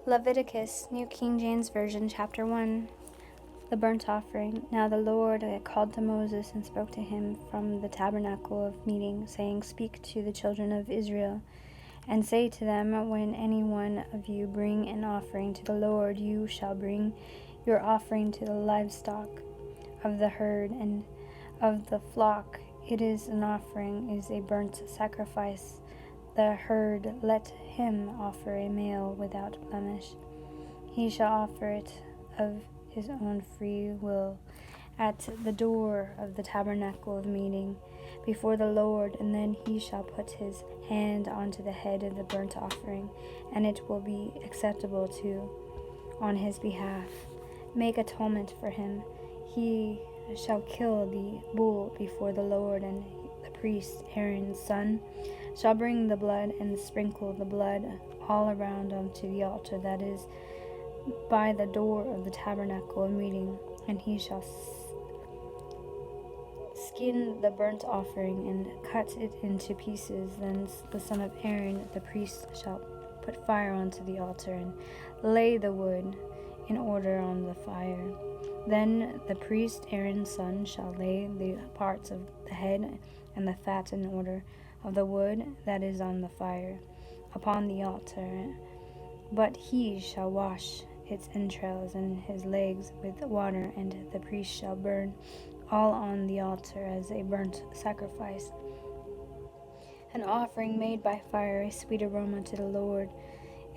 Leviticus, New King James Version, Chapter 1. The burnt offering. Now the Lord called to Moses and spoke to him from the tabernacle of meeting, saying, Speak to the children of Israel, and say to them, When any one of you bring an offering to the Lord, you shall bring your offering to the livestock of the herd and of the flock. It is an offering, is a burnt sacrifice. The herd, let him offer a male without blemish. He shall offer it of his own free will at the door of the tabernacle of meeting before the Lord, and then he shall put his hand onto the head of the burnt offering, and it will be acceptable on his behalf. Make atonement for him. He shall kill the bull before the Lord, and the priest, Aaron's son, shall bring the blood and sprinkle the blood all around unto the altar that is by the door of the tabernacle of meeting, and he shall skin the burnt offering and cut it into pieces. Then the son of Aaron, the priest, shall put fire onto the altar and lay the wood in order on the fire. Then the priest, Aaron's son, shall lay the parts of the head and the fat in order of the wood that is on the fire upon the altar. But he shall wash its entrails and his legs with water, and the priest shall burn all on the altar as a burnt sacrifice, an offering made by fire, a sweet aroma to the Lord.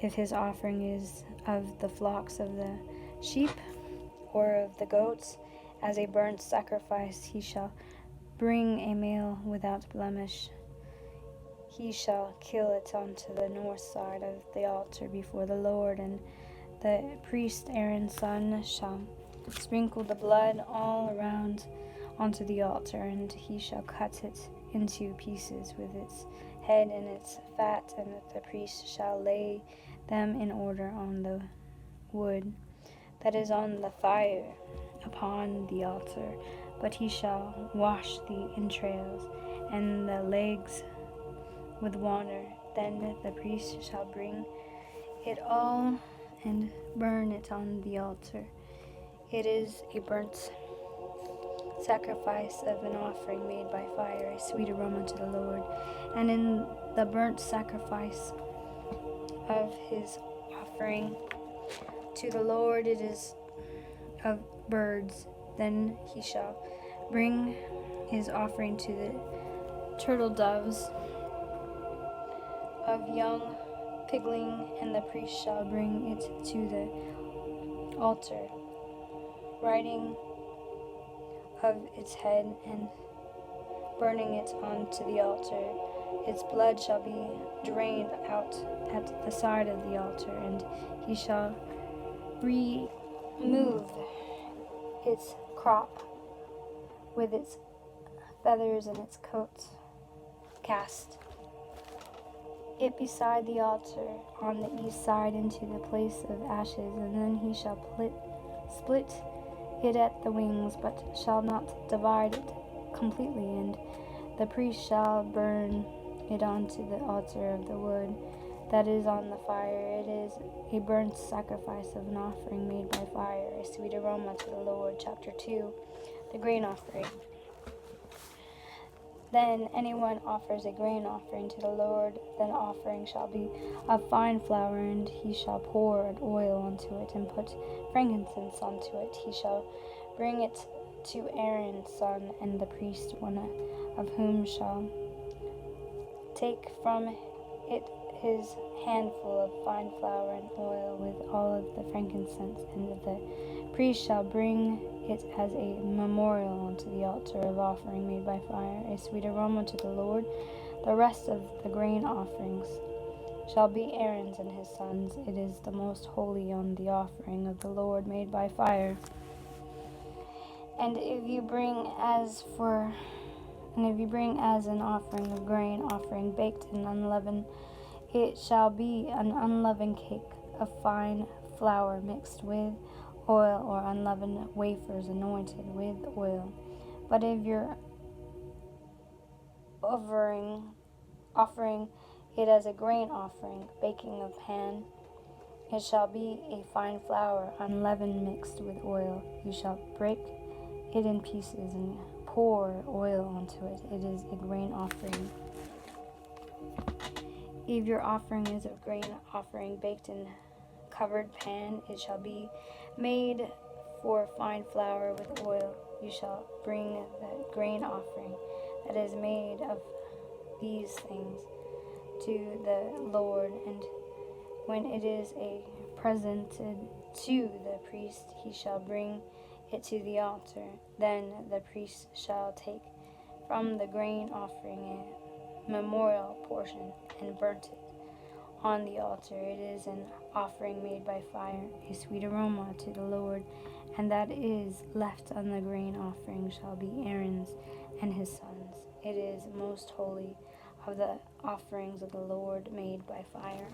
If his offering is of the flocks of the sheep or of the goats, as a burnt sacrifice, he shall bring a male without blemish. He shall kill it unto the north side of the altar before the Lord, and the priest Aaron's son shall sprinkle the blood all around onto the altar, and he shall cut it into pieces with its head and its fat, and the priest shall lay them in order on the wood that is on the fire upon the altar. But he shall wash the entrails and the legs with water. Then the priest shall bring it all and burn it on the altar. It is a burnt sacrifice of an offering made by fire, a sweet aroma to the Lord. And in the burnt sacrifice of his offering to the Lord, it is of birds. Then he shall bring his offering to the turtle doves of young pigling, and the priest shall bring it to the altar, writing of its head and burning it onto the altar. Its blood shall be drained out at the side of the altar, and he shall remove its crop with its feathers and its coat, cast it beside the altar on the east side into the place of ashes, and then he shall split it at the wings, but shall not divide it completely, and the priest shall burn it onto the altar of the wood that is on the fire. It is a burnt sacrifice of an offering made by fire, a sweet aroma to the Lord. Chapter 2. The grain offering. Then anyone offers a grain offering to the Lord, then offering shall be of fine flour, and he shall pour an oil onto it, and put frankincense onto it. He shall bring it to Aaron's son, and the priest, one of whom shall take from it his handful of fine flour and oil with all of the frankincense, and the priest shall bring it as a memorial unto the altar of offering made by fire, a sweet aroma to the Lord. The rest of the grain offerings shall be Aaron's and his sons. It is the most holy on the offering of the Lord made by fire. And if you bring as an offering of grain offering baked and unleavened, it shall be an unleavened cake of fine flour mixed with oil, or unleavened wafers anointed with oil. But if your offering it as a grain offering, baking of pan, It shall be a fine flour, unleavened, mixed with oil. You shall break it in pieces and pour oil onto it. It is a grain offering. If your offering is a grain offering baked in covered pan, it shall be made for fine flour with oil. You shall bring the grain offering that is made of these things to the Lord, and when it is presented to the priest, he shall bring it to the altar. Then the priest shall take from the grain offering a memorial portion and burnt it on the altar. It is an offering made by fire, a sweet aroma to the Lord, and that is left on the grain offering shall be Aaron's and his sons. It is most holy of the offerings of the Lord made by fire.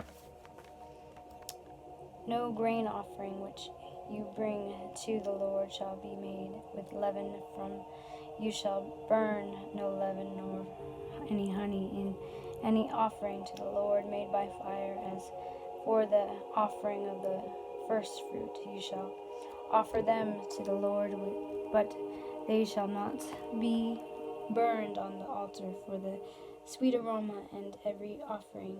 No grain offering which you bring to the Lord shall be made with leaven from you shall burn no leaven nor any honey in any offering to the Lord made by fire. As for the offering of the first fruit, you shall offer them to the Lord, but they shall not be burned on the altar. For the sweet aroma and every offering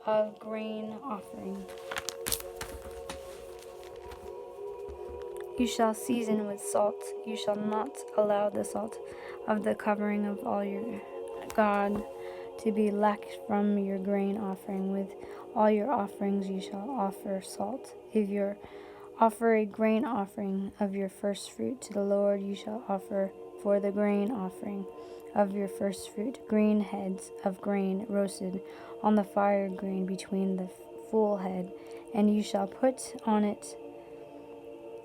of grain offering you shall season with salt. You shall not allow the salt of the covering of all your God to be lacked from your grain offering. With all your offerings you shall offer salt. If you offer a grain offering of your first fruit to the Lord, you shall offer for the grain offering of your first fruit green heads of grain roasted on the fire, grain between the full head, and you shall put on it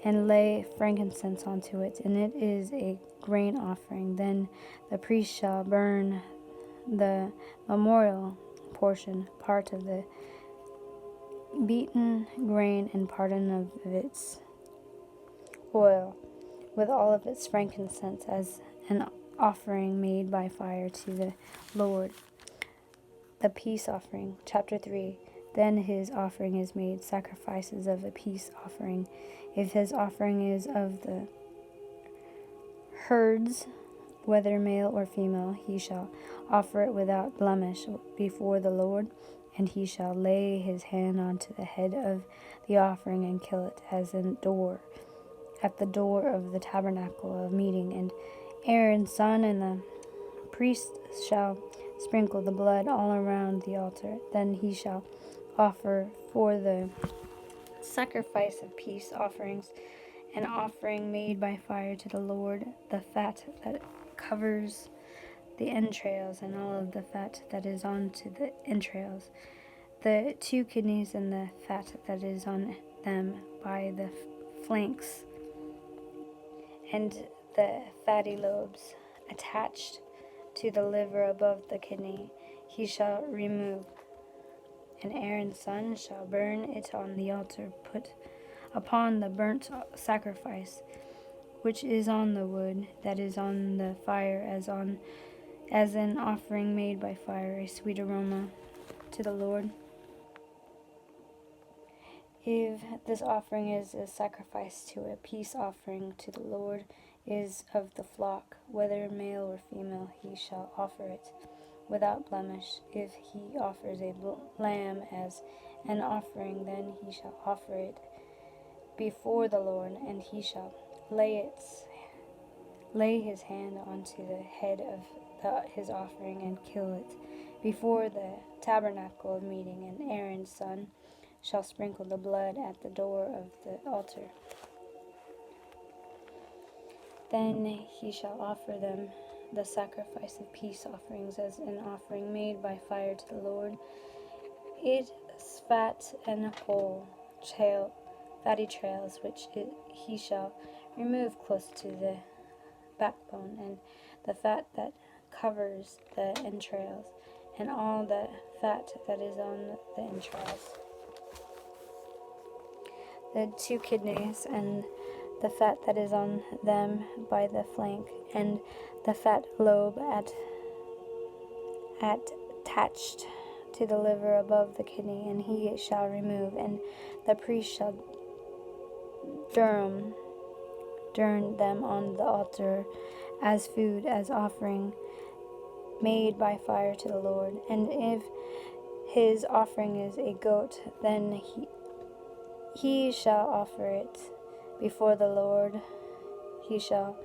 and lay frankincense onto it, and it is a grain offering. Then the priest shall burn the memorial portion, part of the beaten grain and part of its oil, with all of its frankincense, as an offering made by fire to the Lord. The peace offering. Chapter 3. Then his offering is made sacrifices of a peace offering. If his offering is of the herds, whether male or female, he shall offer it without blemish before the Lord, and he shall lay his hand onto the head of the offering and kill it as at the door of the tabernacle of meeting. And Aaron's son and the priest shall sprinkle the blood all around the altar. Then he shall offer for the sacrifice of peace offerings an offering made by fire to the Lord, the fat that covers the entrails and all of the fat that is on to the entrails, the 2 kidneys and the fat that is on them by the flanks, and the fatty lobes attached to the liver above the kidney, he shall remove. And Aaron's son shall burn it on the altar, put upon the burnt sacrifice, which is on the wood that is on the fire, as an offering made by fire, a sweet aroma to the Lord. If this offering is a sacrifice to a peace offering to the Lord, is of the flock, whether male or female, he shall offer it without blemish. If he offers a lamb as an offering, then he shall offer it before the Lord, and he shall lay his hand onto the head of his offering and kill it before the tabernacle of meeting. And Aaron's son shall sprinkle the blood at the door of the altar. Then he shall offer them the sacrifice of peace offerings as an offering made by fire to the Lord. It is fat and whole, fatty trails, which he shall remove close to the backbone, and the fat that covers the entrails, and all the fat that is on the entrails, the 2 kidneys, and the fat that is on them by the flank, and the fat lobe attached to the liver above the kidney, and he shall remove. And the priest shall burn them on the altar as food, as offering made by fire to the Lord. And if his offering is a goat, then he shall offer it before the Lord. He shall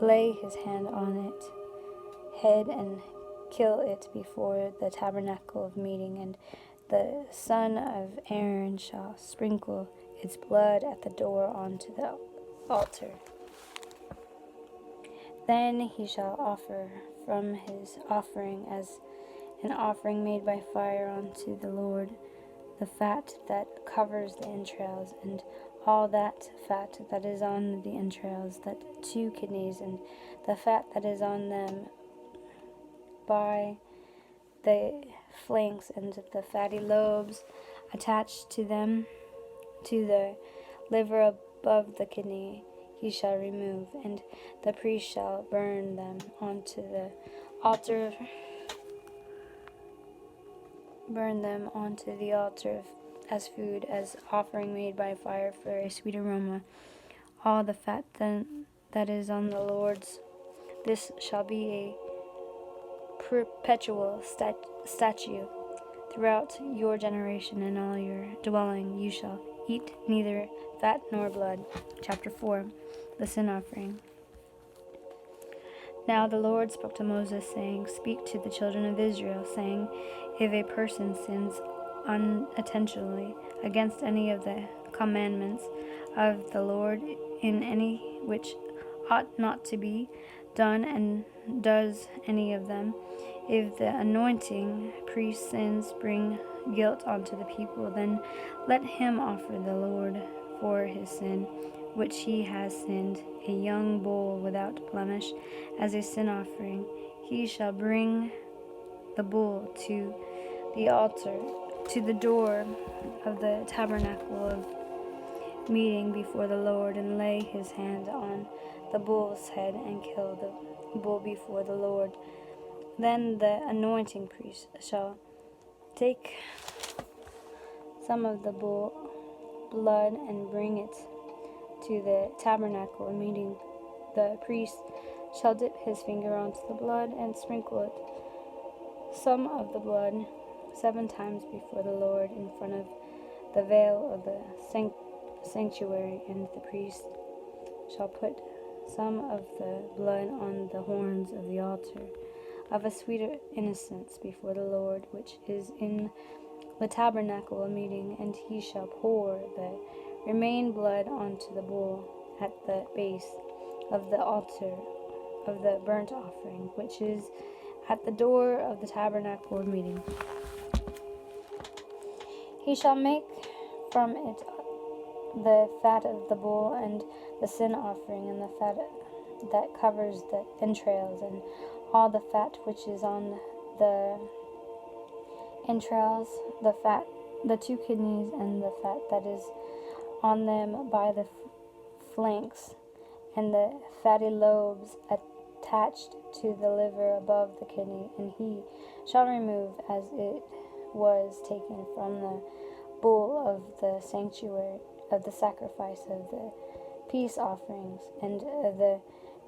lay his hand on its head and kill it before the tabernacle of meeting, and the son of Aaron shall sprinkle its blood at the door onto the altar. Then he shall offer from his offering as an offering made by fire unto the Lord the fat that covers the entrails, and all that fat that is on the entrails, that 2 kidneys, and the fat that is on them by the flanks, and the fatty lobes attached to them, to the liver above the kidney, he shall remove, and the priest shall burn them onto the altar. As food, as offering made by fire for a sweet aroma. All the fat then that is on the Lord's, this shall be a perpetual statute throughout your generation and all your dwelling. You shall eat neither fat nor blood. Chapter 4. The sin offering. Now the Lord spoke to Moses, saying, Speak to the children of Israel, saying, If a person sins unintentionally against any of the commandments of the Lord in any which ought not to be done, and does any of them, if the anointing priest sins bring guilt unto the people, then let him offer the Lord for his sin, which he has sinned, a young bull without blemish, as a sin offering. He shall bring the bull to the altar, to the door of the tabernacle of meeting before the Lord, and lay his hand on the bull's head, and kill the bull before the Lord. Then the anointing priest shall take some of the bull blood and bring it to the tabernacle of meeting. The priest shall dip his finger onto the blood and sprinkle it, some of the blood, 7 times before the Lord in front of the veil of the sanctuary, and the priest shall put some of the blood on the horns of the altar of a sweet innocence before the Lord, which is in the tabernacle of meeting, and he shall pour the remaining blood onto the bull at the base of the altar of the burnt offering, which is at the door of the tabernacle of meeting. He shall make from it the fat of the bull and the sin offering, and the fat that covers the entrails, and all the fat which is on the entrails, the 2 kidneys, and the fat that is on them by the flanks, and the fatty lobes attached to the liver above the kidney, and he shall remove as it was taken from the bull of the sanctuary of the sacrifice of the peace offerings, and the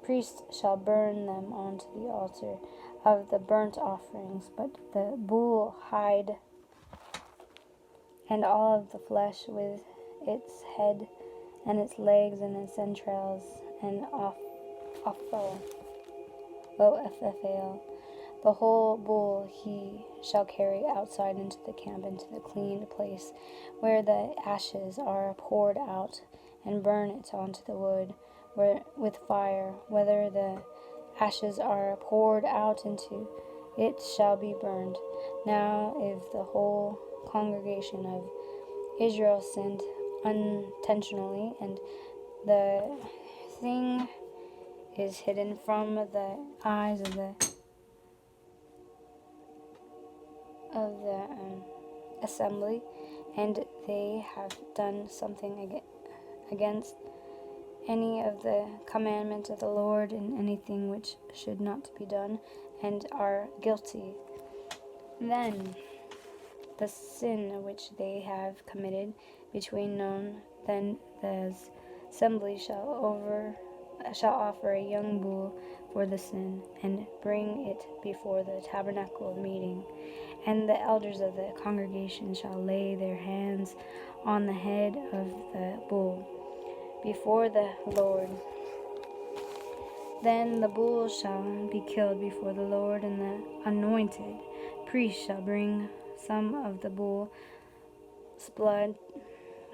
priest shall burn them onto the altar of the burnt offerings. But the bull hide and all of the flesh with its head and its legs and its entrails and offal, the whole bull he shall carry outside into the camp, into the clean place where the ashes are poured out, and burn it onto the wood with fire. Whether the ashes are poured out into it shall be burned. Now if the whole congregation of Israel sinned unintentionally, and the thing is hidden from the eyes of the assembly, and they have done something against any of the commandments of the Lord in anything which should not be done, and are guilty, then the sin which they have committed between noon. Then the assembly shall offer a young bull for the sin, and bring it before the tabernacle of meeting. And the elders of the congregation shall lay their hands on the head of the bull before the Lord. Then the bull shall be killed before the Lord, and the anointed priest shall bring some of the bull's blood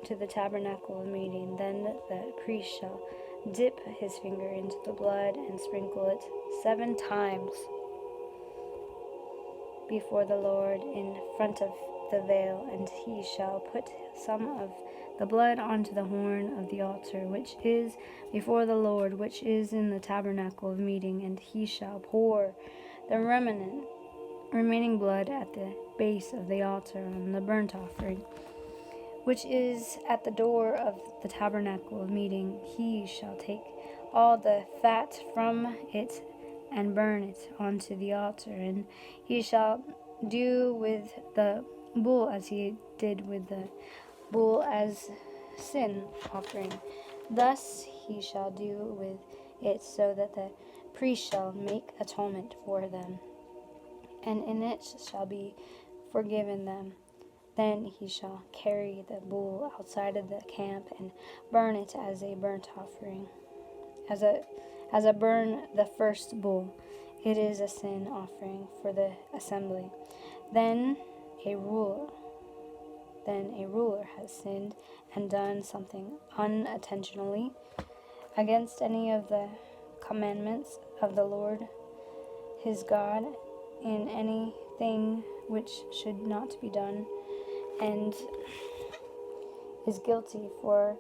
to the tabernacle of meeting. Then the priest shall dip his finger into the blood and sprinkle it 7 times before the Lord in front of the veil, and he shall put some of the blood onto the horn of the altar, which is before the Lord, which is in the tabernacle of meeting, and he shall pour the remaining blood at the base of the altar on the burnt offering, which is at the door of the tabernacle of meeting. He shall take all the fat from it and burn it onto the altar, and he shall do with the bull as he did with the bull as sin offering. Thus he shall do with it, so that the priest shall make atonement for them, and in it shall be forgiven them. Then he shall carry the bull outside of the camp and burn it as a burnt offering, as a burn the first bull. It is a sin offering for the assembly. Then a ruler has sinned and done something unintentionally against any of the commandments of the Lord his God, in anything which should not be done, and is guilty or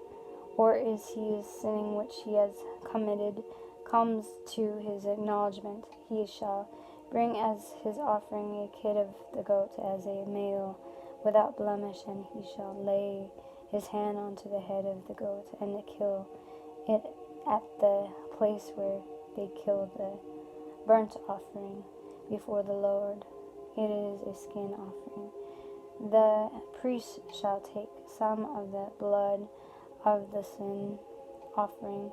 is sinning which he has committed, comes to his acknowledgement. He shall bring as his offering a kid of the goat as a male without blemish, and he shall lay his hand onto the head of the goat and kill it at the place where they kill the burnt offering before the Lord. It is a skin offering. The priest shall take some of the blood of the sin offering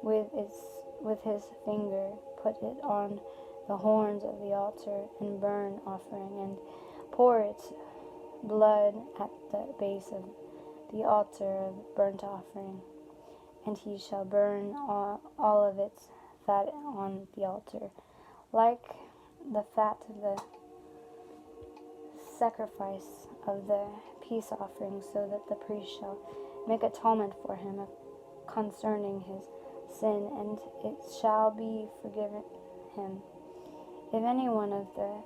with his finger, put it on the horns of the altar and burnt offering, and pour its blood at the base of the altar of burnt offering. And he shall burn all of its fat on the altar, like the fat of the sacrifice of the peace offering, so that the priest shall make atonement for him concerning his sin, and it shall be forgiven him. If any one of the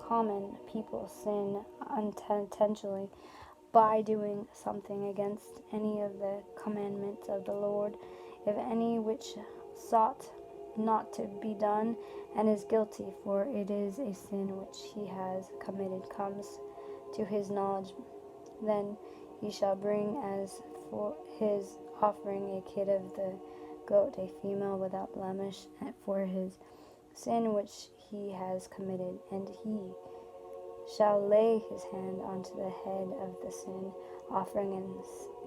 common people sin unintentionally by doing something against any of the commandments of the Lord, if any which sought not to be done, and is guilty, for it is a sin which he has committed, comes to his knowledge, then he shall bring as for his offering a kid of the goat, a female without blemish, for his sin which he has committed, and he shall lay his hand onto the head of the sin offering and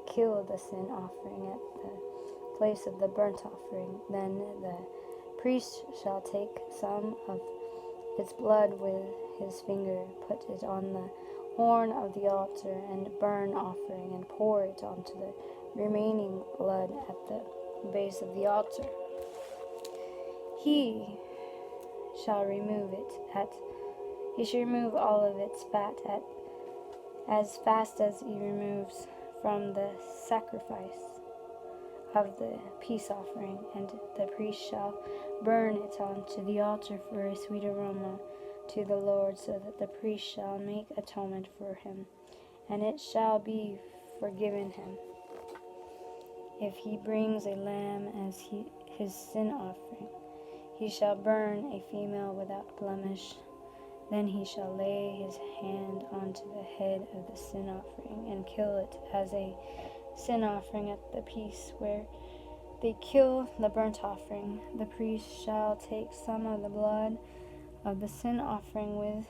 kill the sin offering at the place of the burnt offering. Then the priest shall take some of its blood with his finger, put it on the horn of the altar and burnt offering, and pour it onto the remaining blood at the base of the altar. He shall remove all of its fat as fast as he removes from the sacrifice of the peace offering, and the priest shall burn it onto the altar for a sweet aroma to the Lord, so that the priest shall make atonement for him, and it shall be forgiven him. If he brings a lamb as his sin offering, he shall burn a female without blemish. Then he shall lay his hand onto the head of the sin offering and kill it as a sin offering at the place where they kill the burnt offering. The priest shall take some of the blood of the sin offering with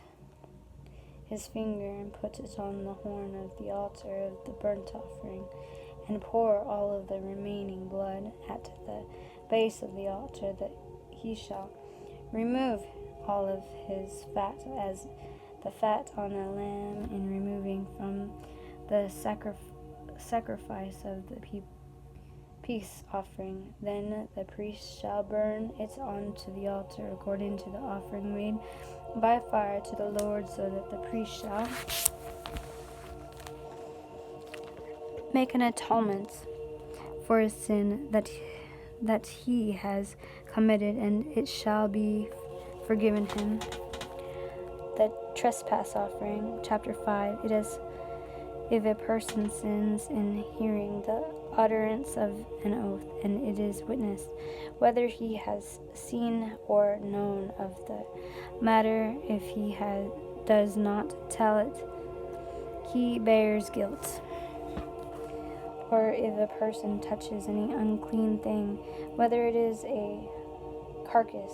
his finger and put it on the horn of the altar of the burnt offering, and pour all of the remaining blood at the base of the altar, that he shall remove all of his fat as the fat on a lamb in removing from the sacrifice of the peace offering. Then the priest shall burn it onto the altar according to the offering made by fire to the Lord, so that the priest shall make an atonement for his sin that he has committed, and it shall be forgiven him. The trespass offering, chapter 5. It is if a person sins in hearing the utterance of an oath, and it is witnessed, whether he has seen or known of the matter, if he does not tell it, he bears guilt. Or if a person touches any unclean thing, whether it is a carcass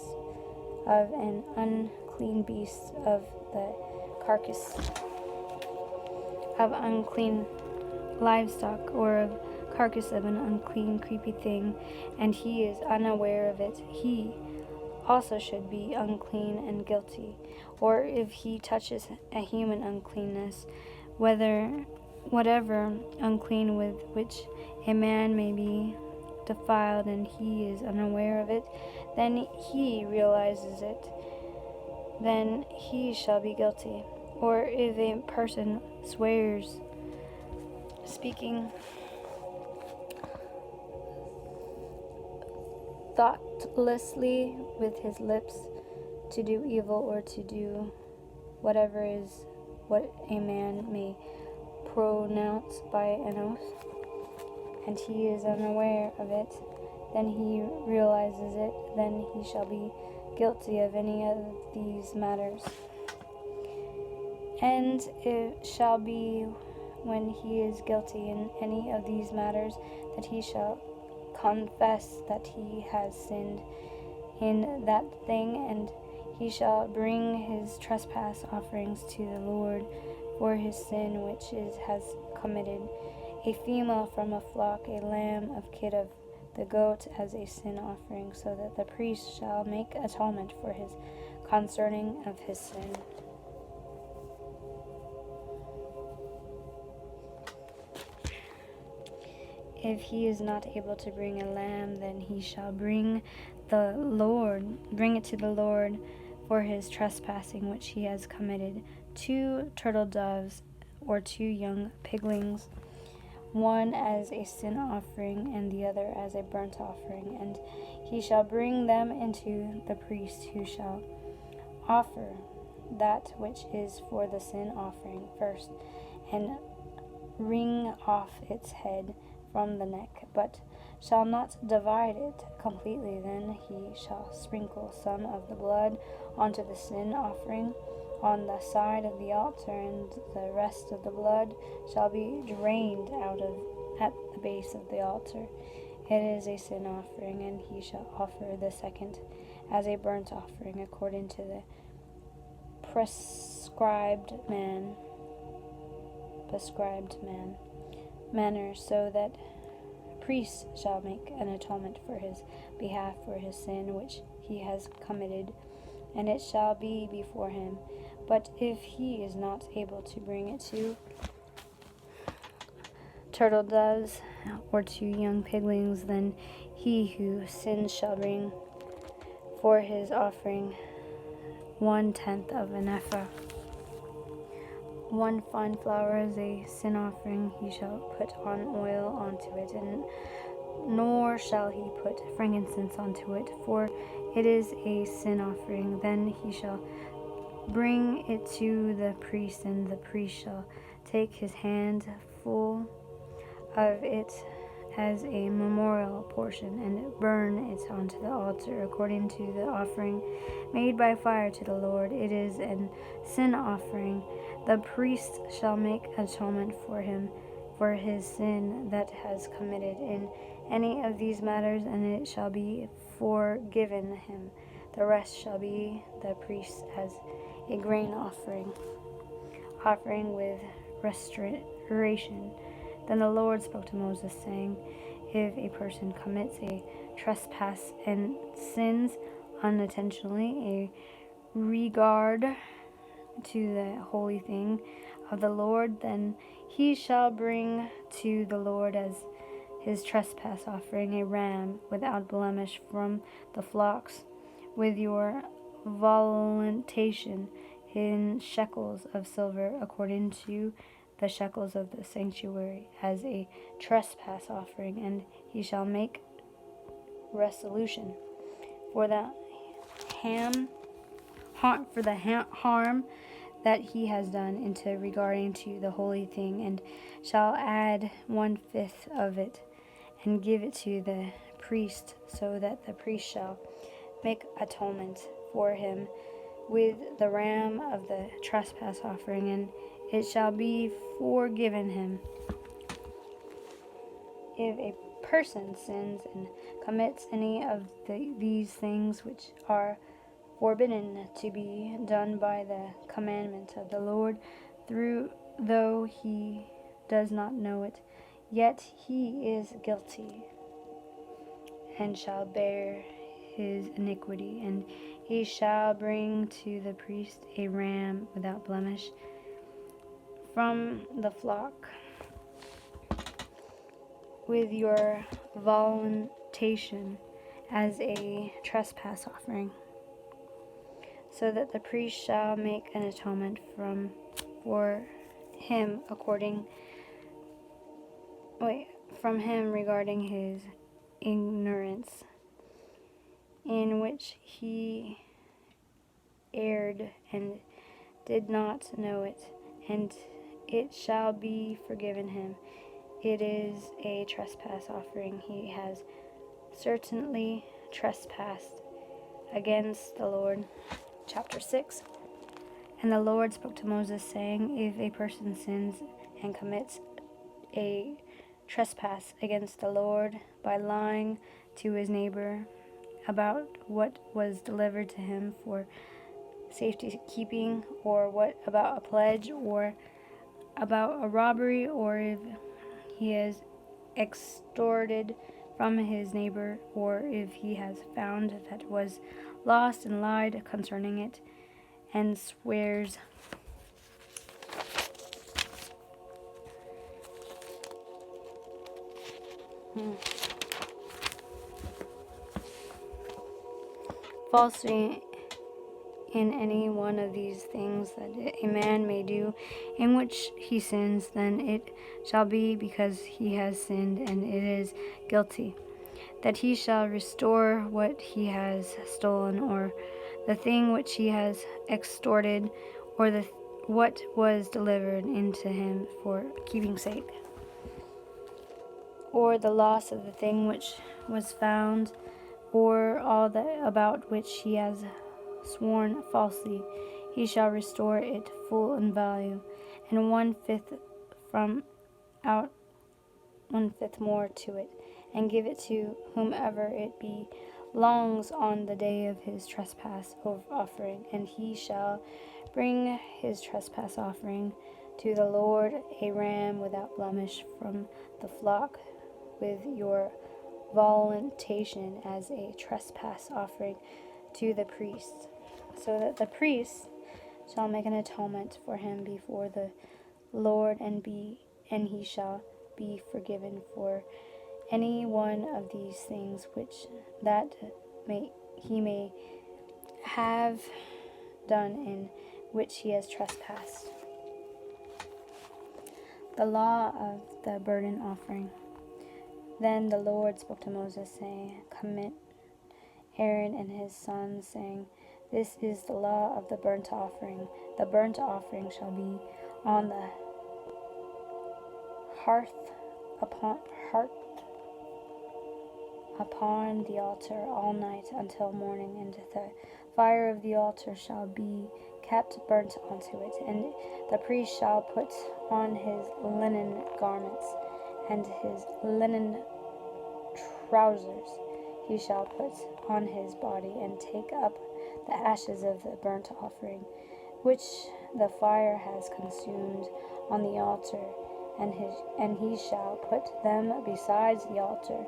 of an unclean beast, of the carcass of unclean livestock, or of carcass of an unclean creepy thing, and he is unaware of it, he also should be unclean and guilty. Or if he touches a human uncleanness, whatever unclean with which a man may be defiled, and he is unaware of it, then he realizes it, then he shall be guilty. Or if a person swears, speaking thoughtlessly with his lips, to do evil or to do whatever is what a man may pronounce by an oath, and he is unaware of it, then he realizes it, then he shall be guilty of any of these matters. And it shall be, when he is guilty in any of these matters, that he shall confess that he has sinned in that thing, and he shall bring his trespass offerings to the Lord for his sin which has committed, a female from a flock, a lamb of kid of the goat as a sin offering, so that the priest shall make atonement for his concerning of his sin. If he is not able to bring a lamb, then he shall bring it to the Lord for his trespassing which he has committed, 2 turtle doves or 2 young piglings, one as a sin offering and the other as a burnt offering, and he shall bring them into the priest, who shall offer that which is for the sin offering first, and wring off its head from the neck, but shall not divide it completely. Then he shall sprinkle some of the blood onto the sin offering on the side of the altar, and the rest of the blood shall be drained out at the base of the altar. It is a sin offering, and he shall offer the second as a burnt offering according to the prescribed manner, so that priest shall make an atonement for his behalf for his sin which he has committed, and it shall be before him. But if he is not able to bring it, 2 turtle doves or 2 young piglings, then he who sins shall bring for his offering 1/10 of an ephah. 1 fine flour as a sin offering. He shall put on oil onto it, and nor shall he put frankincense onto it, for it is a sin offering. Then he shall bring it to the priest, and the priest shall take his hand full of it as a memorial portion, and burn it onto the altar according to the offering made by fire to the Lord. It is a sin offering. The priest shall make atonement for him for his sin that has committed in any of these matters, and it shall be forgiven him. The rest shall be the priest as a grain offering. offering with restoration. Then the Lord spoke to Moses, saying, if a person commits a trespass and sins unintentionally, a regard to the holy thing of the Lord, then he shall bring to the Lord as his trespass offering a ram without blemish from the flocks, with your voluntariation in shekels of silver, according to the shekels of the sanctuary, as a trespass offering, and he shall make resolution for the harm that he has done into regarding to the holy thing, and shall add 1/5 of it, and give it to the priest, so that the priest shall make atonement for him with the ram of the trespass offering, and it shall be forgiven him. If a person sins and commits any of these things which are forbidden to be done by the commandment of the Lord, though he does not know it, yet he is guilty, and shall bear his iniquity, and he shall bring to the priest a ram without blemish from the flock, with your voluntariation as a trespass offering, so that the priest shall make an atonement for him from him regarding his ignorance, in which he erred and did not know it, and it shall be forgiven him. It is a trespass offering. He has certainly trespassed against the Lord. Chapter 6. And the Lord spoke to Moses, saying, if a person sins and commits a trespass against the Lord by lying to his neighbor about what was delivered to him for safekeeping, or what about a pledge, or about a robbery, or if he has extorted from his neighbor, or if he has found that was lost and lied concerning it, and swears falsely in any one of these things that a man may do, in which he sins, then it shall be because he has sinned, and it is guilty, that he shall restore what he has stolen, or the thing which he has extorted, or what was delivered into him for keeping sake, or the loss of the thing which was found, or all that about which he has sworn falsely. He shall restore it full in value, and 1/5 from out 1/5 more to it, and give it to whomever it belongs on the day of his trespass offering. And he shall bring his trespass offering to the Lord, a ram without blemish from the flock, with your voluntariation as a trespass offering to the priest, so that the priest shall make an atonement for him before the Lord, and he shall be forgiven for any one of these things which he may have done, in which he has trespassed. The law of the burden offering. Then the Lord spoke to Moses, saying, commit Aaron and his sons, saying, this is the law of the burnt offering. The burnt offering shall be on the hearth upon the altar all night until morning, and the fire of the altar shall be kept burnt onto it. And the priest shall put on his linen garments, and his linen trousers he shall put on his body, and take up the ashes of the burnt offering, which the fire has consumed on the altar, and he shall put them besides the altar.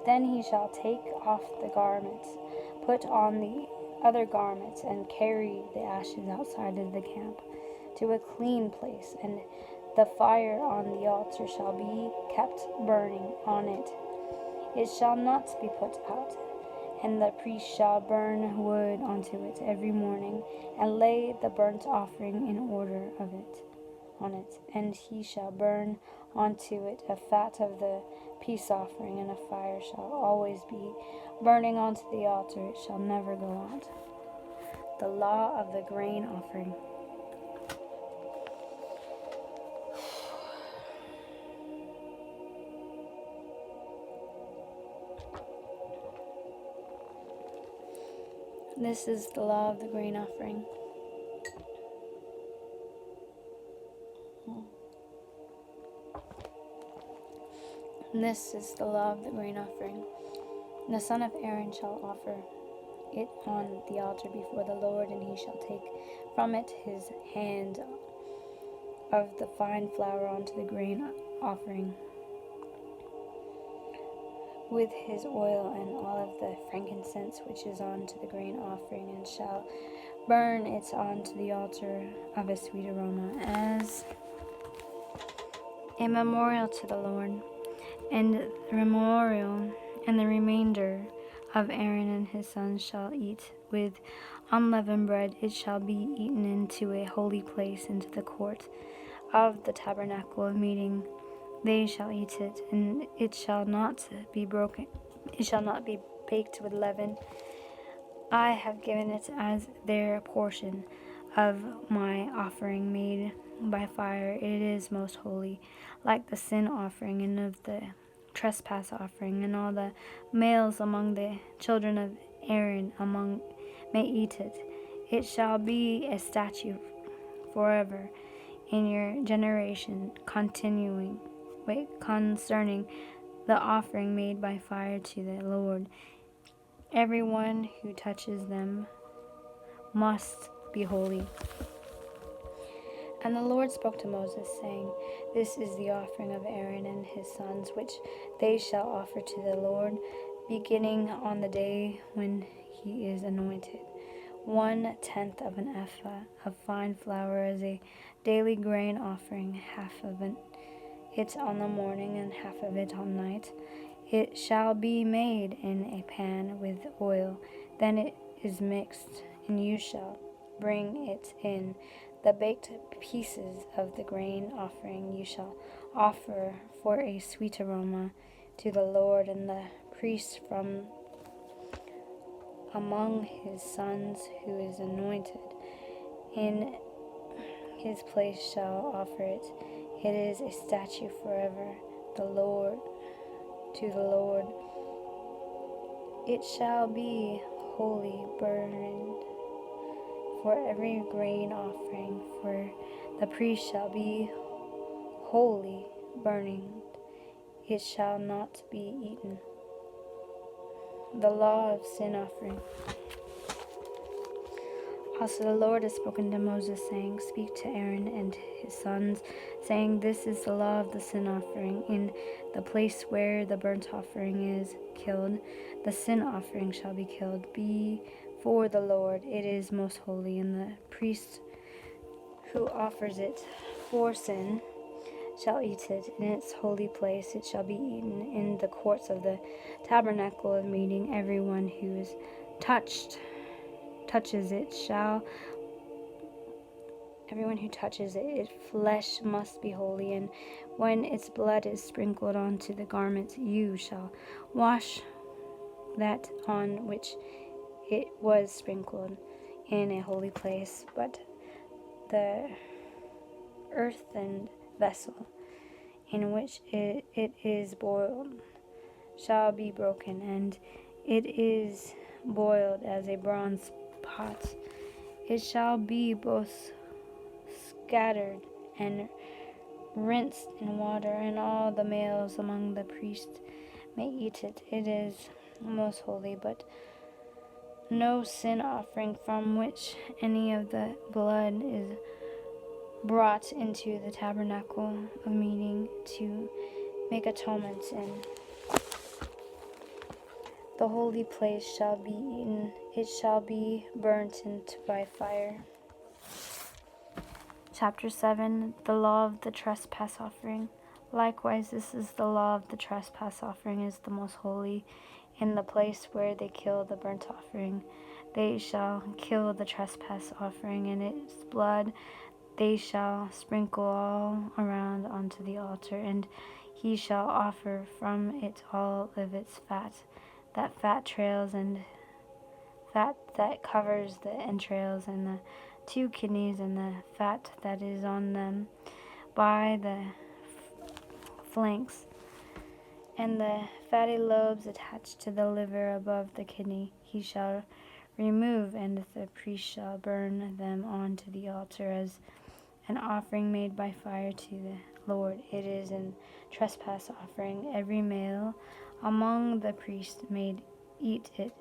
Then he shall take off the garments, put on the other garments, and carry the ashes outside of the camp to a clean place, and the fire on the altar shall be kept burning on it. It shall not be put out. And the priest shall burn wood onto it every morning, and lay the burnt offering in order of it on it. And he shall burn onto it a fat of the peace offering, and a fire shall always be burning onto the altar. It shall never go out. The law of the grain offering. This is the law of the grain offering. This is the law of the grain offering. The son of Aaron shall offer it on the altar before the Lord, and he shall take from it his hand of the fine flour onto the grain offering, with his oil and all of the frankincense which is onto the grain offering, and shall burn it onto the altar of a sweet aroma as a memorial to the Lord. And the memorial and the remainder of Aaron and his sons shall eat with unleavened bread. It shall be eaten into a holy place, into the court of the tabernacle of meeting. They shall eat it, and it shall not be broken. It shall not be baked with leaven. I have given it as their portion of my offering made by fire. It is most holy, like the sin offering and of the trespass offering, and all the males among the children of Aaron may eat it. It shall be a statute forever in your generation, concerning the offering made by fire to the Lord. Everyone who touches them must be holy. And the Lord spoke to Moses, saying, This is the offering of Aaron and his sons, which they shall offer to the Lord, beginning on the day when he is anointed. 1/10 of an ephah of fine flour as a daily grain offering, half of it on the morning and half of it on night. It shall be made in a pan with oil. Then it is mixed, and you shall bring it in. The baked pieces of the grain offering you shall offer for a sweet aroma to the Lord, and the priest from among his sons who is anointed in his place shall offer it. It is a statute forever, to the Lord. It shall be holy, burned for every grain offering, for the priest shall be holy, burning. It shall not be eaten. The law of sin offering. Also the Lord has spoken to Moses, saying, Speak to Aaron and his sons, saying, This is the law of the sin offering. In the place where the burnt offering is killed, the sin offering shall be killed. Before the Lord it is most holy, and the priest who offers it for sin shall eat it in its holy place. It shall be eaten in the courts of the tabernacle of meeting. Everyone who is touches it, its flesh must be holy, and when its blood is sprinkled onto the garment, you shall wash that on which it was sprinkled in a holy place. But the earthen vessel in which it is boiled shall be broken, and it is boiled as a bronze pot. It shall be both scattered and rinsed in water, and all the males among the priests may eat it. It is most holy, but no sin offering from which any of the blood is brought into the tabernacle of meeting to make atonements in. The holy place shall be eaten, it shall be burnt into by fire. Chapter 7. The law of the trespass offering. Likewise, this is the law of the trespass offering is the most holy. In the place where they kill the burnt offering, they shall kill the trespass offering, and its blood they shall sprinkle all around onto the altar, and he shall offer from it all of its fat, that fat trails and fat that covers the entrails, and the 2 kidneys, and the fat that is on them by the flanks, and the fatty lobes attached to the liver above the kidney. He shall remove, and the priest shall burn them onto the altar as an offering made by fire to the Lord. It is a trespass offering. Every male among the priests may eat it.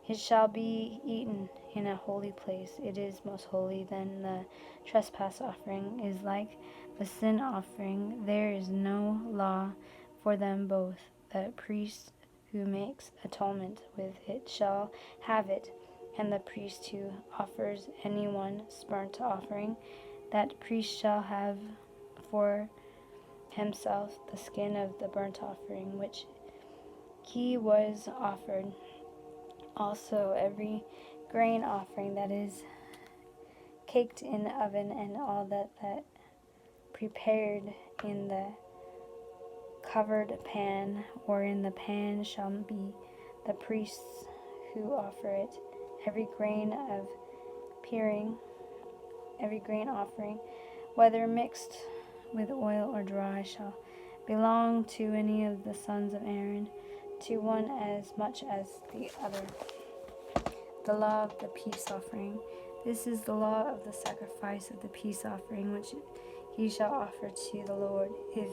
It shall be eaten in a holy place. It is most holy. Then the trespass offering is like the sin offering. There is no law for them both. The priest who makes atonement with it shall have it, and the priest who offers anyone burnt offering, that priest shall have for himself the skin of the burnt offering which he was offered. Also every grain offering that is caked in the oven, and all that prepared in the covered pan or in the pan shall be the priests who offer it. Every grain offering, whether mixed with oil or dry, shall belong to any of the sons of Aaron, to one as much as the other. The law of the peace offering. This is the law of the sacrifice of the peace offering, which he shall offer to the Lord. If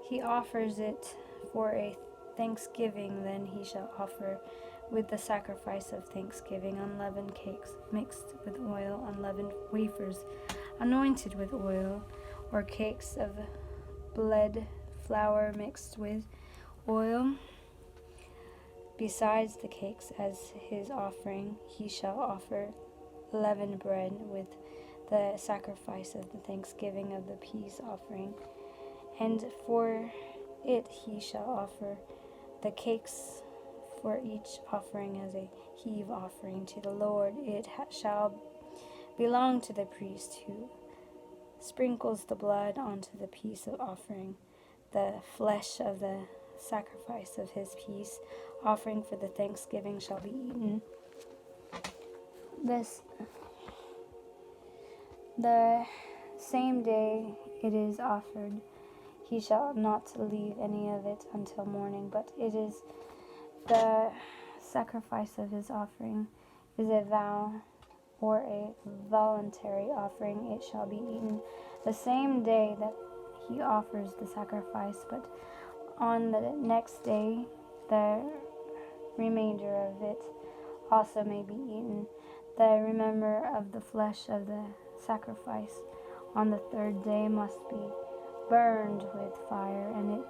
he offers it for a thanksgiving, then he shall offer with the sacrifice of thanksgiving unleavened cakes mixed with oil, unleavened wafers anointed with oil, or cakes of bled flour mixed with oil. Besides the cakes as his offering, he shall offer leavened bread with the sacrifice of the thanksgiving of the peace offering. And for it he shall offer the cakes for each offering as a heave offering to the Lord. It shall belong to the priest who sprinkles the blood onto the peace of offering. The flesh of the sacrifice of his peace offering for the thanksgiving shall be eaten. The same day it is offered. He shall not leave any of it until morning, but it is the sacrifice of his offering is a vow or a voluntary offering. It shall be eaten the same day that he offers the sacrifice, but on the next day the remainder of it also may be eaten. The remember of the flesh of the sacrifice on the 3rd day must be burned with fire, and if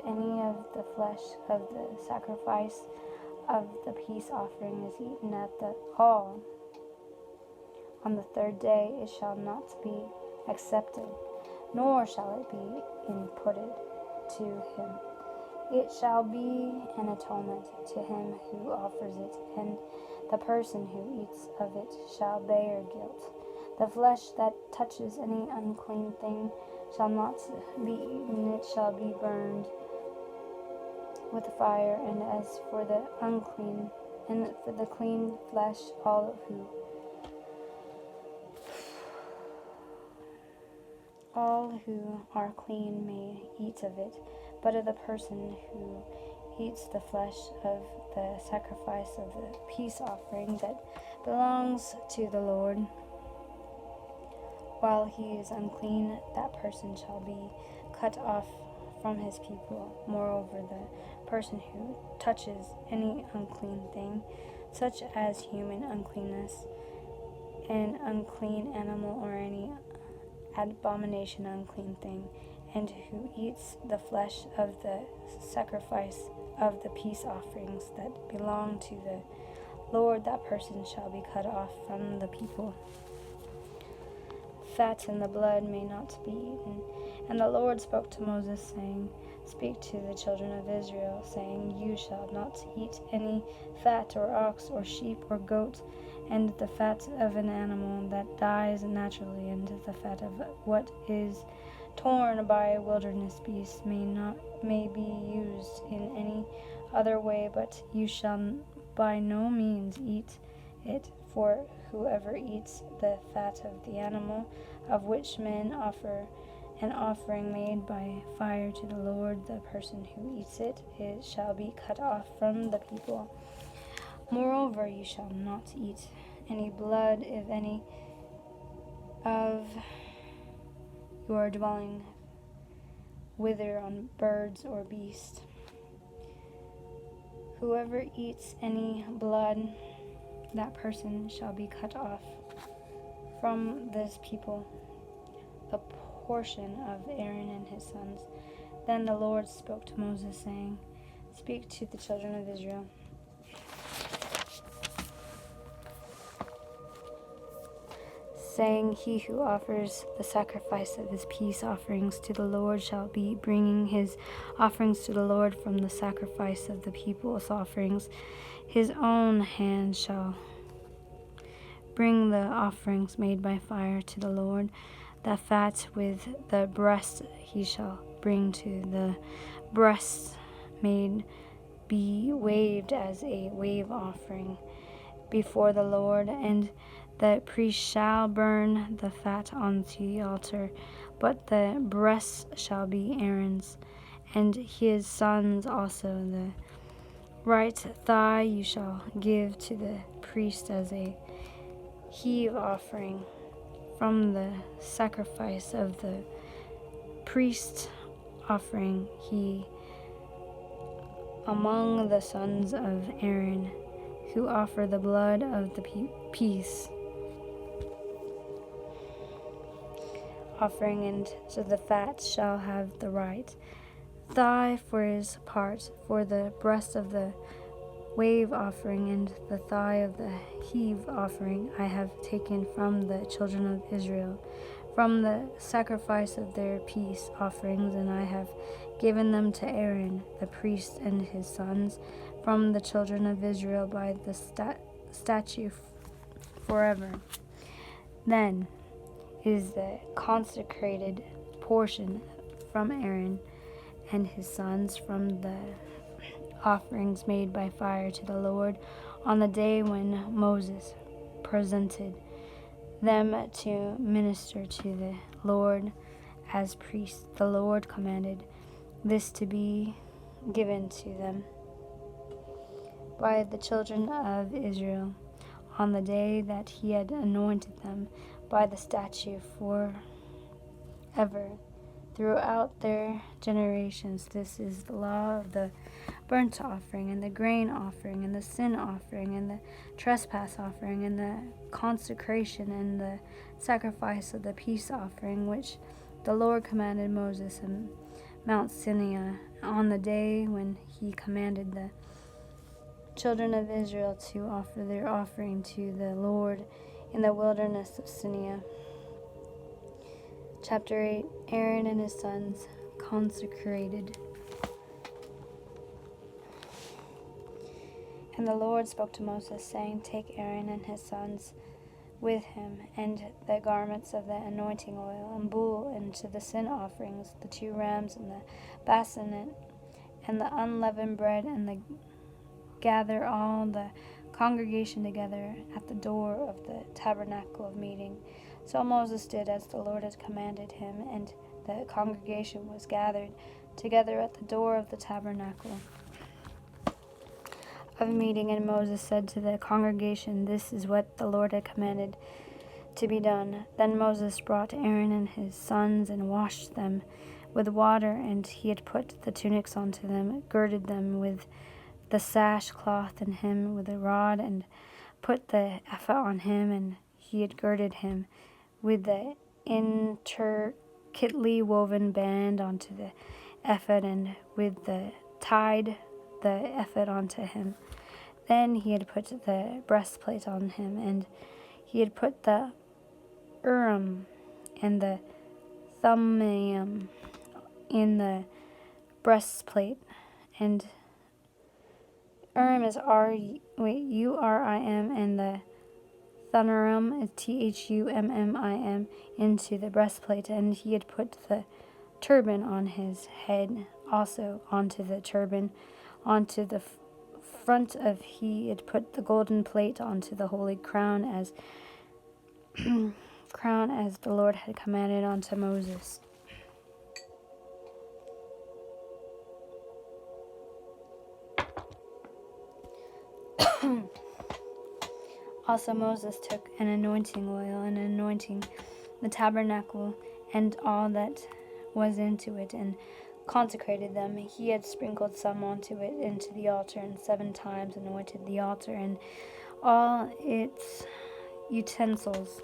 any of the flesh of the sacrifice of the peace offering is eaten at all on the 3rd day, it shall not be accepted, nor shall it be imputed to him. It shall be an atonement to him who offers it, and the person who eats of it shall bear guilt. The flesh that touches any unclean thing shall not be eaten, it shall be burned with fire. And as for the unclean, and for the clean flesh, all who are clean may eat of it, but of the person who eats the flesh of the sacrifice of the peace offering that belongs to the Lord, while he is unclean, that person shall be cut off from his people. Moreover, the person who touches any unclean thing, such as human uncleanness, an unclean animal or any abomination, unclean thing, and who eats the flesh of the sacrifice of the peace offerings that belong to the Lord, that person shall be cut off from the people. Fat and the blood may not be eaten. And the Lord spoke to Moses, saying, Speak to the children of Israel, saying, You shall not eat any fat or ox or sheep or goat, and the fat of an animal that dies naturally, and the fat of what is torn by a wilderness beast may be used in any other way, but you shall by no means eat it, for whoever eats the fat of the animal of which men offer an offering made by fire to the Lord, the person who eats it shall be cut off from the people. Moreover, you shall not eat any blood of any of your dwelling, whether on birds or beasts. Whoever eats any blood, that person shall be cut off from this people, the portion of Aaron and his sons. Then the Lord spoke to Moses, saying, Speak to the children of Israel, saying, He who offers the sacrifice of his peace offerings to the Lord shall be bringing his offerings to the Lord from the sacrifice of the people's offerings. His own hand shall bring the offerings made by fire to the Lord. The fat with the breast he shall bring to the breasts made be waved as a wave offering before the Lord, and the priest shall burn the fat on the altar, but the breasts shall be Aaron's, and his sons also. The right thigh you shall give to the priest as a heave offering from the sacrifice of the priest offering he among the sons of Aaron who offer the blood of the peace offering, and so the fat shall have the right thigh for his part, for the breast of the wave offering and the thigh of the heave offering I have taken from the children of Israel, from the sacrifice of their peace offerings, and I have given them to Aaron the priest and his sons from the children of Israel by the statute forever. Then is the consecrated portion from Aaron and his sons from the offerings made by fire to the Lord on the day when Moses presented them to minister to the Lord as priests. The Lord commanded this to be given to them by the children of Israel on the day that he had anointed them by the statute forever throughout their generations. This is the law of the burnt offering and the grain offering and the sin offering and the trespass offering and the consecration and the sacrifice of the peace offering, which the Lord commanded Moses in Mount Sinai on the day when he commanded the children of Israel to offer their offering to the Lord in the wilderness of Sinai. Chapter 8. Aaron and his sons consecrated. And the Lord spoke to Moses, saying, Take Aaron and his sons with him, and the garments of the anointing oil, and bull, and to the sin offerings, the 2 rams, and the bassinet, and the unleavened bread, and gather all the congregation together at the door of the tabernacle of meeting. So Moses did as the Lord had commanded him, and the congregation was gathered together at the door of the tabernacle of meeting. And Moses said to the congregation, This is what the Lord had commanded to be done. Then Moses brought Aaron and his sons and washed them with water, and he had put the tunics onto them, girded them with the sash cloth, and him with a rod, and put the ephah on him, and he had girded him with the intricately woven band onto the ephod, and with the tied the ephod onto him. Then he had put the breastplate on him, and he had put the Urim and the Thummim in the breastplate. And Urim is Urim, and the Thummim is Thummim into the breastplate. And he had put the turban on his head, also onto the turban, onto the front of he had put the golden plate onto the holy crown as the Lord had commanded unto Moses. Also Moses took an anointing oil and anointing the tabernacle and all that was into it, and consecrated them. He had sprinkled some onto it into the altar, and 7 times anointed the altar and all its utensils,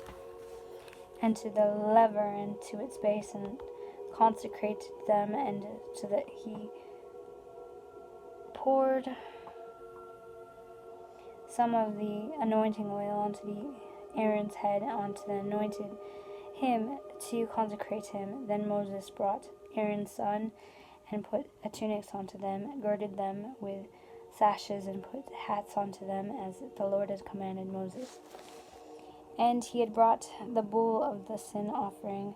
and to the lever and to its base, and consecrated them. And to that he poured some of the anointing oil onto Aaron's head, onto the anointed him to consecrate him. Then Moses brought Aaron's son and put a tunics onto them, girded them with sashes, and put hats onto them, as the Lord had commanded Moses. And he had brought the bull of the sin offering.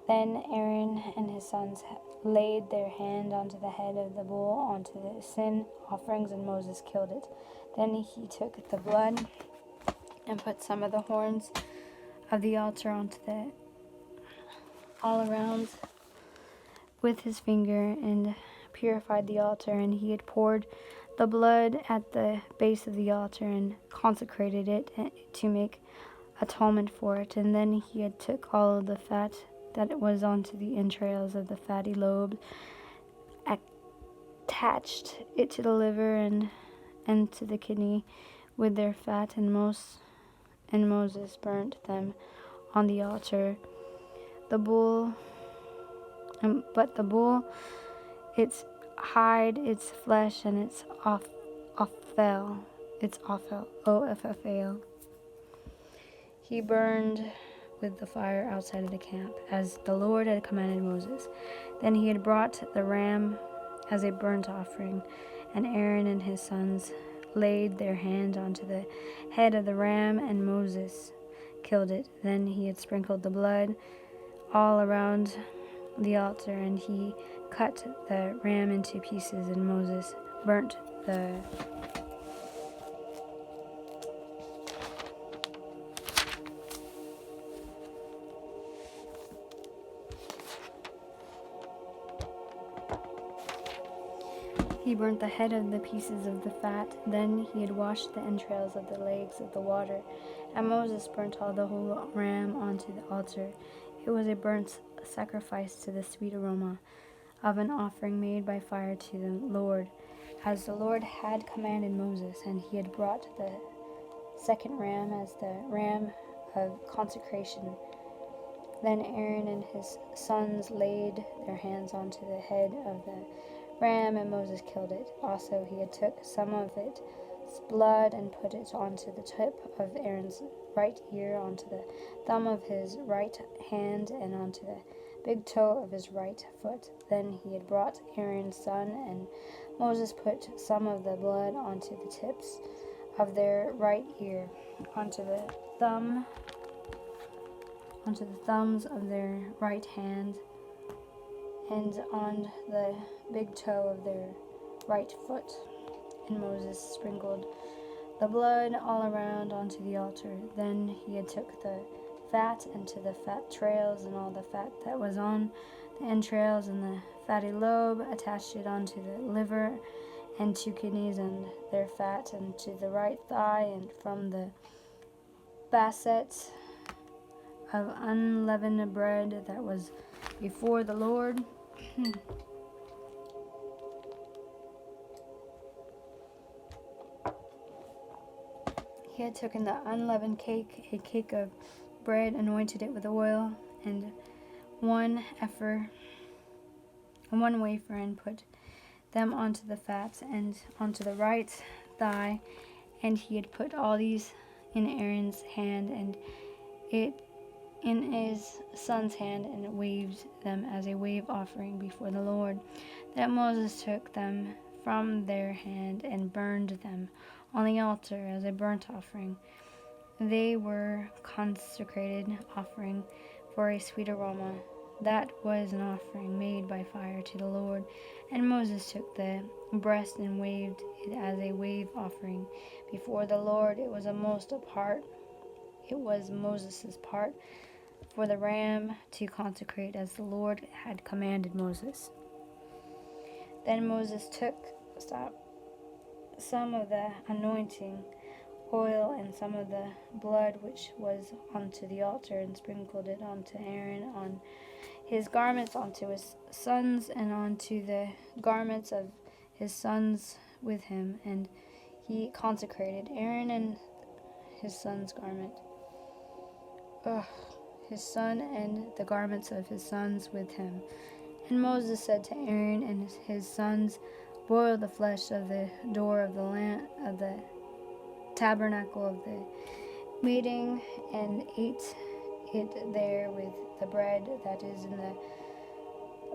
Then Aaron and his sons laid their hand onto the head of the bull, onto the sin offerings, and Moses killed it. Then he took the blood and put some of the horns of the altar onto the all around with his finger, and purified the altar. And he had poured the blood at the base of the altar and consecrated it to make atonement for it. And then he had took all of the fat that it was onto the entrails of the fatty lobe, attached it to the liver and to the kidney with their fat, and Moses burnt them on the altar. But the bull, its hide, its flesh, and its offal, OFFAL, he burned with the fire outside of the camp, as the Lord had commanded Moses. Then he had brought the ram as a burnt offering, and Aaron and his sons laid their hand onto the head of the ram, and Moses killed it. Then he had sprinkled the blood all around the altar, and he cut the ram into pieces, and Moses burnt the head of the pieces of the fat. Then he had washed the entrails of the legs of the water, and Moses burnt all the whole ram onto the altar. It was a burnt sacrifice to the sweet aroma of an offering made by fire to the Lord, as the Lord had commanded Moses. And he had brought the second ram as the ram of consecration. Then Aaron and his sons laid their hands onto the head of the ram, and Moses killed it. Also he had took some of its blood and put it onto the tip of Aaron's right ear, onto the thumb of his right hand, and onto the big toe of his right foot. Then he had brought Aaron's son, and Moses put some of the blood onto the tips of their right ear, onto the thumbs of their right hand, and on the big toe of their right foot. And Moses sprinkled the blood all around onto the altar. Then he had took the fat and to the fat trails, and all the fat that was on the entrails and the fatty lobe, attached it onto the liver and 2 kidneys and their fat, and to the right thigh, and from the basket of unleavened bread that was before the Lord. He had taken the unleavened cake, a cake of bread, anointed it with oil, and one wafer, and put them onto the fat and onto the right thigh. And he had put all these in Aaron's hand, and it in his son's hand, and waved them as a wave offering before the Lord. Then Moses took them from their hand and burned them on the altar as a burnt offering. They were consecrated offering for a sweet aroma. That was an offering made by fire to the Lord. And Moses took the breast and waved it as a wave offering before the Lord. It was Moses' part for the ram to consecrate, as the Lord had commanded Moses. Then Moses took some of the anointing oil and some of the blood which was onto the altar, and sprinkled it onto Aaron, on his garments, onto his sons, and onto the garments of his sons with him. And he consecrated Aaron and his son's garment, his son and the garments of his sons with him. And Moses said to Aaron and his sons, boil the flesh of the door of the tabernacle of the meeting, and ate it there with the bread that is in the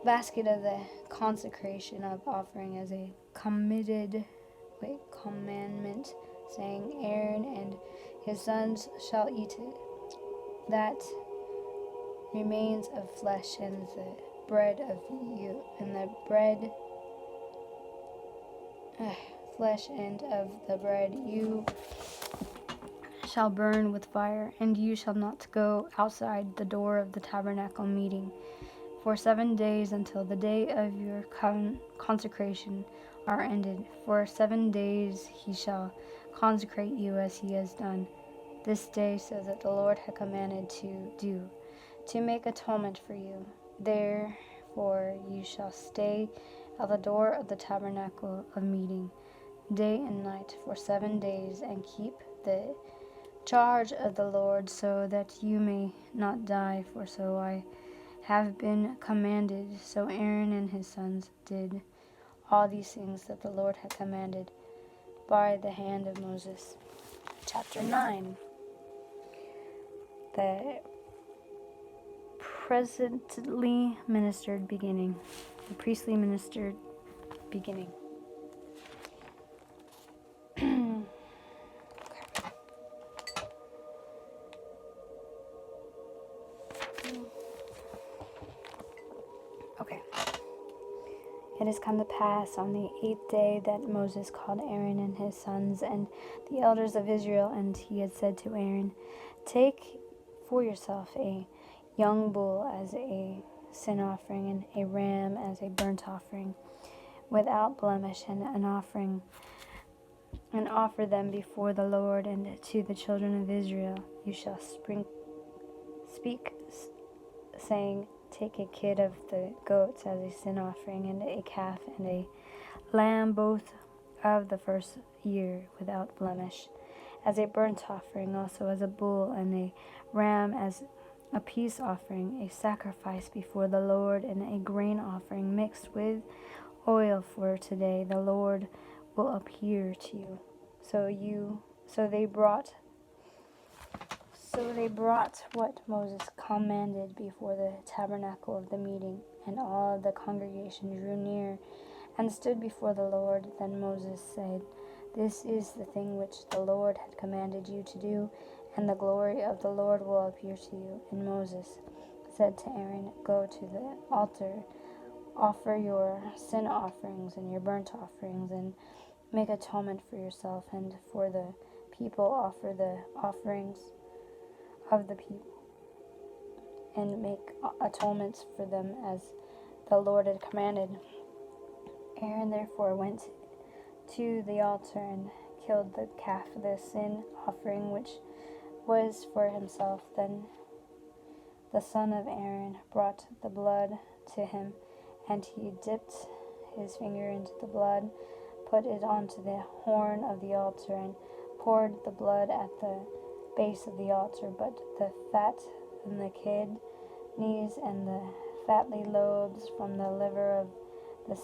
basket of the consecration of offering, as a commandment, saying, Aaron and his sons shall eat it. That remains of flesh, and the bread of you, and the flesh and of the bread you shall burn with fire, and you shall not go outside the door of the tabernacle meeting for 7 days, until the day of your consecration are ended. For 7 days he shall consecrate you, as he has done this day, so that the Lord had commanded to do, to make atonement for you. Therefore you shall stay at the door of the tabernacle of meeting day and night for 7 days, and keep the charge of the Lord, so that you may not die, for so I have been commanded. So Aaron and his sons did all these things that the Lord had commanded by the hand of Moses. Chapter 9. The priestly ministered beginning. Okay. It has come to pass on the 8th day that Moses called Aaron and his sons and the elders of Israel, and he had said to Aaron, take for yourself a young bull as a sin offering, and a ram as a burnt offering, without blemish, and offer them before the Lord. And to the children of Israel you shall speak, saying, take a kid of the goats as a sin offering, and a calf and a lamb, both of the first year, without blemish, as a burnt offering, also as a bull and a ram as a peace offering, a sacrifice before the Lord, and a grain offering mixed with oil. For today the Lord will appear to you. So they brought what Moses commanded before the tabernacle of the meeting, and all the congregation drew near and stood before the Lord. Then Moses said, this is the thing which the Lord had commanded you to do, and the glory of the Lord will appear to you. And Moses said to Aaron, go to the altar, offer your sin offerings and your burnt offerings, and make atonement for yourself and for the people. Offer the offerings of the people, and make atonements for them as the Lord had commanded. Aaron therefore went to the altar and killed the calf, the sin offering, which was for himself. Then the son of Aaron brought the blood to him, and he dipped his finger into the blood, put it onto the horn of the altar, and poured the blood at the base of the altar, but the fat and the kidneys and the fatly lobes from the liver of the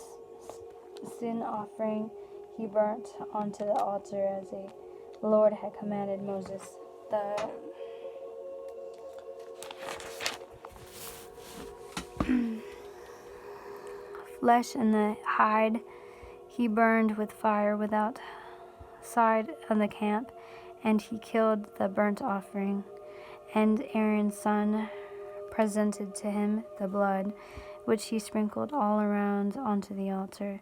sin offering he burnt onto the altar as the Lord had commanded Moses. The flesh and the hide he burned with fire without side of the camp, and he killed the burnt offering. And Aaron's son presented to him the blood, which he sprinkled all around onto the altar.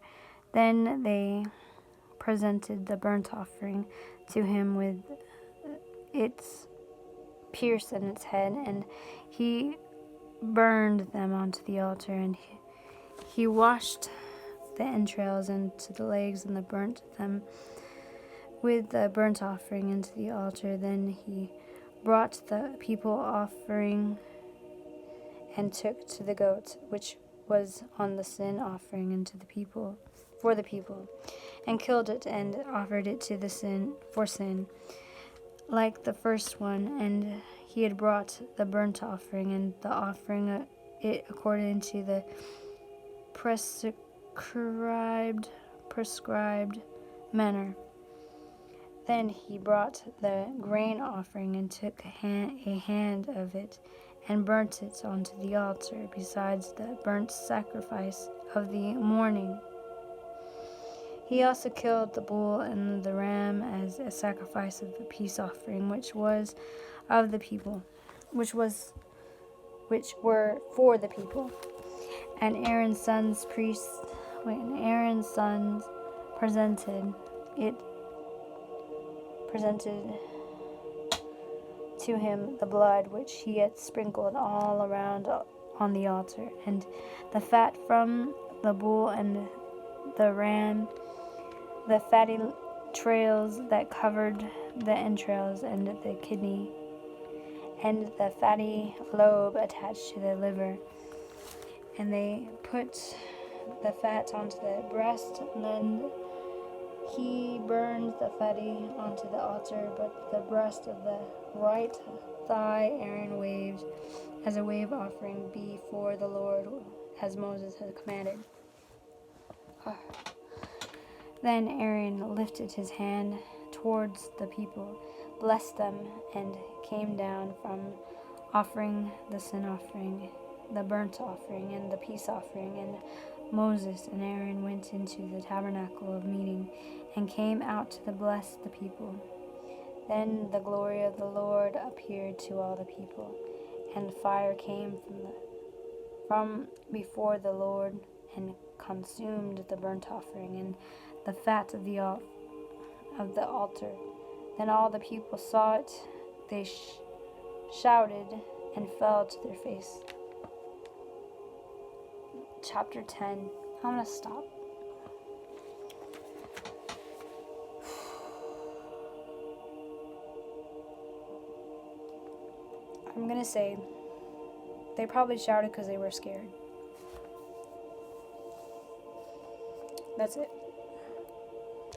Then they presented the burnt offering to him with its pierced in its head, and he burned them onto the altar, and he washed the entrails into the legs and burnt them with the burnt offering into the altar. Then he brought the people offering and took to the goat which was on the sin offering into the people for the people, and killed it and offered it to the sin for sin, like the first one. And he had brought the burnt offering and the offering it according to the prescribed manner. Then he brought the grain offering and took a hand of it and burnt it onto the altar, besides the burnt sacrifice of the morning. He also killed the bull and the ram as a sacrifice of the peace offering, which was of the people, which were for the people. And Aaron's sons presented to him the blood which he had sprinkled all around on the altar, and the fat from the bull and the ram, the fatty trails that covered the entrails and the kidney, and the fatty lobe attached to the liver. And they put the fat onto the breast, and then he burned the fatty onto the altar, but the breast of the right thigh Aaron waved as a wave offering before the Lord, as Moses had commanded. Then Aaron lifted his hand towards the people, blessed them, and came down from offering the sin offering, the burnt offering, and the peace offering. And Moses and Aaron went into the tabernacle of meeting and came out to bless the people. Then the glory of the Lord appeared to all the people, and fire came from before the Lord and consumed the burnt offering and the fat of the altar. Then all the people saw it; they shouted and fell to their face. Chapter 10. I'm going to stop. I'm going to say they probably shouted because they were scared. That's it.